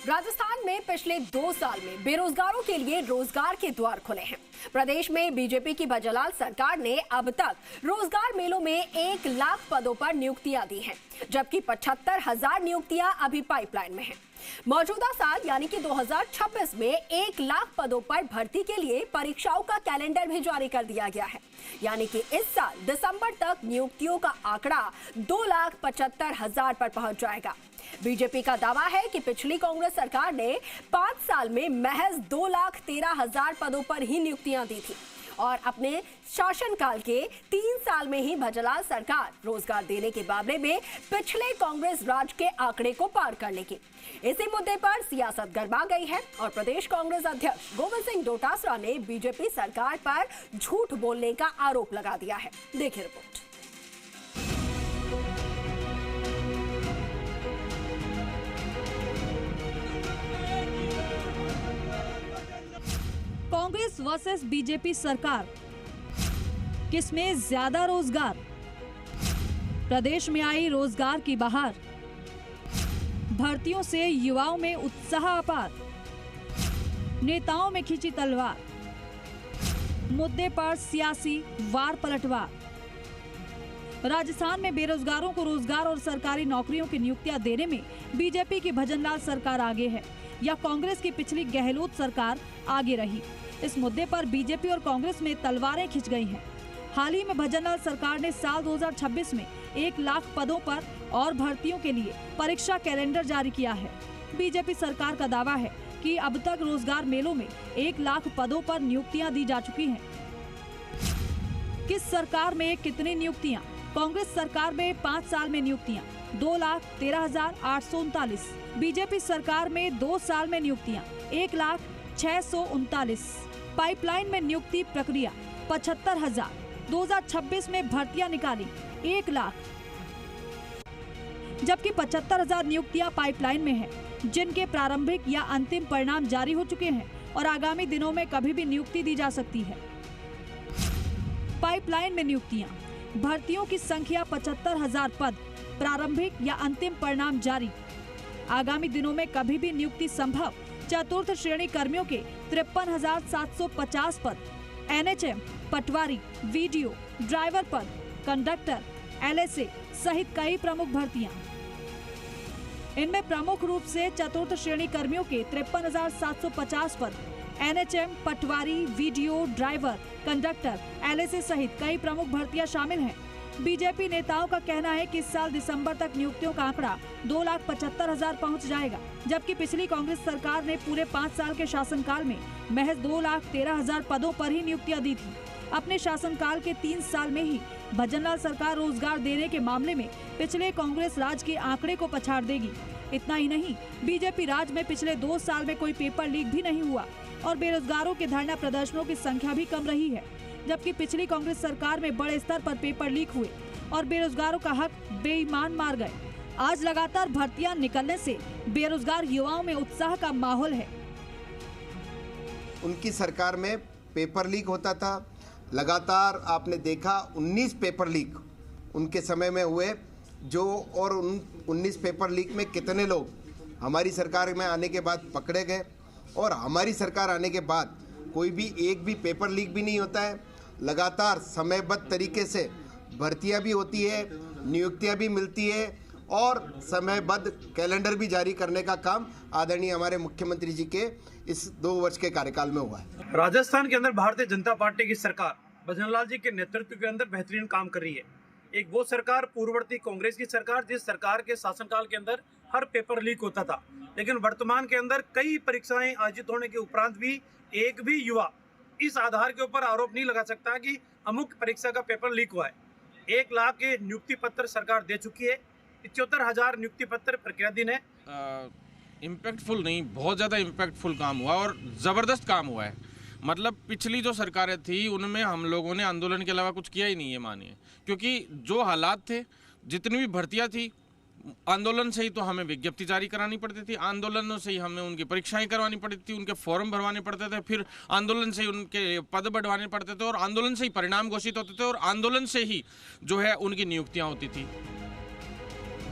राजस्थान में पिछले 2 साल में बेरोजगारों के लिए रोजगार के द्वार खुले हैं। प्रदेश में बीजेपी की भजनलाल सरकार ने अब तक रोजगार मेलों में 1 लाख पदों पर नियुक्तियां दी हैं, जबकि 75,000 नियुक्तियां अभी पाइपलाइन में हैं। मौजूदा साल यानी कि 2026 में 1 लाख पदों पर भर्ती के लिए परीक्षाओं का कैलेंडर भी जारी कर दिया गया है, यानी कि इस साल दिसंबर तक नियुक्तियों का आंकड़ा 2,75,000 पर पहुंच जाएगा। बीजेपी का दावा है कि पिछली कांग्रेस सरकार ने 5 साल में महज 2,13,000 पदों पर ही नियुक्तियां दी थी और अपने शासनकाल के 3 साल में ही भजनलाल सरकार रोजगार देने के मामले में पिछले कांग्रेस राज के आंकड़े को पार कर लेगी। इसी मुद्दे पर सियासत गरमा गई है और प्रदेश कांग्रेस अध्यक्ष गोविंद सिंह डोटासरा ने बीजेपी सरकार पर झूठ बोलने का आरोप लगा दिया है। देखिए रिपोर्ट। कांग्रेस वर्सेस बीजेपी सरकार, किसमें ज्यादा रोजगार? प्रदेश में आई रोजगार की बहार, भर्तियों से युवाओं में उत्साह अपार, नेताओं में खींची तलवार, मुद्दे पर सियासी वार पलटवार। राजस्थान में बेरोजगारों को रोजगार और सरकारी नौकरियों की नियुक्तियां देने में बीजेपी की भजनलाल सरकार आगे है या कांग्रेस की पिछली गहलोत सरकार आगे रही? इस मुद्दे पर बीजेपी और कांग्रेस में तलवारें खिंच गई हैं। हाल ही में भजनलाल सरकार ने साल 2026 में 1 लाख पदों पर और भर्तियों के लिए परीक्षा कैलेंडर जारी किया है। बीजेपी सरकार का दावा है कि अब तक रोजगार मेलों में 1 लाख पदों पर नियुक्तियां दी जा चुकी हैं। किस सरकार में कितनी नियुक्तियां? कांग्रेस सरकार में 5 साल में नियुक्तियां 2,13,839। बीजेपी सरकार में 2 साल में नियुक्तियां 1,06,39। पाइपलाइन में नियुक्ति प्रक्रिया 75,000। 2026 में भर्तियां निकाली 1 लाख, जबकि 75,000 नियुक्तियां पाइपलाइन में हैं, जिनके प्रारंभिक या अंतिम परिणाम जारी हो चुके हैं और आगामी दिनों में कभी भी नियुक्ति दी जा सकती है। पाइपलाइन में नियुक्तियां, भर्तियों की संख्या 75,000 पद, प्रारंभिक या अंतिम परिणाम जारी, आगामी दिनों में कभी भी नियुक्ति संभव। चतुर्थ श्रेणी कर्मियों के 53,750 पद, एनएचएम, पटवारी, वीडियो, ड्राइवर पद, कंडक्टर, एलएसए सहित कई प्रमुख भर्तियां। इनमें प्रमुख रूप से चतुर्थ श्रेणी कर्मियों के 53,750 पद, एनएचएम, पटवारी, वीडियो, ड्राइवर, कंडक्टर, एलएसए सहित कई प्रमुख भर्तियां शामिल हैं। बीजेपी नेताओं का कहना है कि इस साल दिसंबर तक नियुक्तियों का आंकड़ा 2,75,000 पहुंच जाएगा, जबकि पिछली कांग्रेस सरकार ने पूरे 5 साल के शासनकाल में महज 2,13,000 पदों पर ही नियुक्तियां दी थी। अपने शासनकाल के 3 साल में ही भजनलाल सरकार रोजगार देने के मामले में पिछले कांग्रेस राज के आंकड़े को पछाड़ देगी। इतना ही नहीं, बीजेपी राज में पिछले 2 साल में कोई पेपर लीक भी नहीं हुआ और बेरोजगारों के धरना प्रदर्शनों की संख्या भी कम रही है, जबकि पिछली कांग्रेस सरकार में बड़े स्तर पर पेपर लीक हुए और बेरोजगारों का हक बेईमान मार गए। आज लगातार भर्तियां निकलने से बेरोजगार युवाओं में उत्साह का माहौल है। उनकी सरकार में पेपर लीक होता था, लगातार आपने देखा 19 पेपर लीक उनके समय में हुए, जो और उन 19 पेपर लीक में कितने लोग हमारी सरकार में आने के बाद पकड़े गए और हमारी सरकार आने के बाद कोई भी एक भी पेपर लीक भी नहीं होता है। लगातार समयबद्ध तरीके से भर्तियां भी होती है, नियुक्तियां भी मिलती है और समयबद्ध कैलेंडर भी जारी करने का काम आदरणीय हमारे मुख्यमंत्री जी के इस 2 वर्ष के कार्यकाल में हुआ है। राजस्थान के अंदर भारतीय जनता पार्टी की सरकार भजनलाल जी के नेतृत्व के अंदर बेहतरीन काम कर रही है। एक वो सरकार पूर्ववर्ती कांग्रेस की सरकार, जिस सरकार के शासनकाल के अंदर हर पेपर लीक होता था, लेकिन वर्तमान के अंदर कई परीक्षाएं आयोजित होने के उपरांत भी एक भी युवा इस आधार के ऊपर आरोप नहीं लगा सकता कि अमुक परीक्षा का पेपर लीक हुआ है। 1 लाख के नियुक्ति पत्र सरकार दे चुकी है। 75,000 नियुक्ति पत्र प्रक्रियाधीन है। इम्पैक्टफुल नहीं, बहुत ज़्यादा इम्पैक्टफुल काम हुआ और ज़बरदस्त काम हुआ है। मतलब पिछली जो सरकारें थी उनमें हम लोगों ने आंदोलन के अलावा कुछ किया ही नहीं है, मानिए, क्योंकि जो हालात थे, जितनी भी भर्तियाँ थी, आंदोलन से ही तो हमें विज्ञप्ति जारी करानी पड़ती थी, आंदोलनों से ही हमें उनकी परीक्षाएं करवानी पड़ती थी, उनके फॉर्म भरवाने पड़ते थे, फिर आंदोलन से ही उनके पद बढ़वाने पड़ते थे और आंदोलन से ही परिणाम घोषित होते थे और आंदोलन से ही जो है उनकी नियुक्तियां होती थी।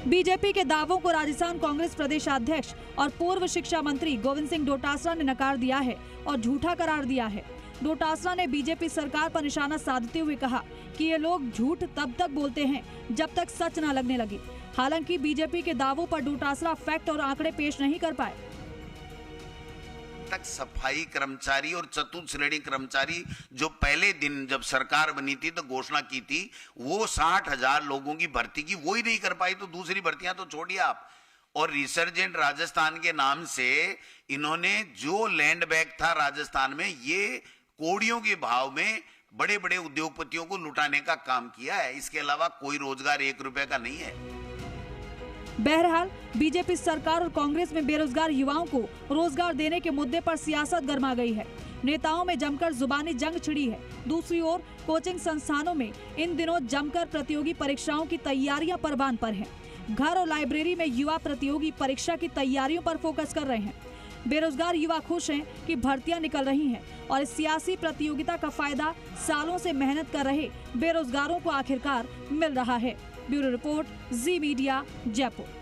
बीजेपी के दावों को राजस्थान कांग्रेस प्रदेशाध्यक्ष और पूर्व शिक्षा मंत्री गोविंद सिंह डोटासरा ने नकार दिया है और झूठा करार दिया है। डोटासरा ने बीजेपी सरकार पर निशाना साधते हुए कहा कि ये लोग झूठ तब तक बोलते हैं जब तक सच न लगने लगे। हालांकि बीजेपी के दावों पर डोटासरा फैक्ट और आंकड़े पेश नहीं कर पाए। तक सफाई कर्मचारी और चतुर्थ श्रेणी कर्मचारी जो पहले दिन जब सरकार बनी थी तो घोषणा की थी, वो 60,000 लोगों की भर्ती की वो ही नहीं कर पाई, तो दूसरी भर्तियां तो छोड़िए आप। और रिसर्जेंट राजस्थान के नाम से इन्होंने जो लैंड बैंक था राजस्थान में, ये कोड़ियों के भाव में बड़े बड़े उद्योगपतियों को लुटाने का काम किया है। इसके अलावा कोई रोजगार 1 रुपए का नहीं है। बहरहाल बीजेपी सरकार और कांग्रेस में बेरोजगार युवाओं को रोजगार देने के मुद्दे पर सियासत गर्मा गई है। नेताओं में जमकर जुबानी जंग छिड़ी है। दूसरी ओर कोचिंग संस्थानों में इन दिनों जमकर प्रतियोगी परीक्षाओं की तैयारियां परवान पर हैं। घर और लाइब्रेरी में युवा प्रतियोगी परीक्षा की तैयारियों पर फोकस कर रहे हैं। बेरोजगार युवा खुश हैं कि भर्तियां निकल रही हैं और इस सियासी प्रतियोगिता का फायदा सालों से मेहनत कर रहे बेरोजगारों को आखिरकार मिल रहा है। ब्यूरो रिपोर्ट, जी मीडिया, जयपुर।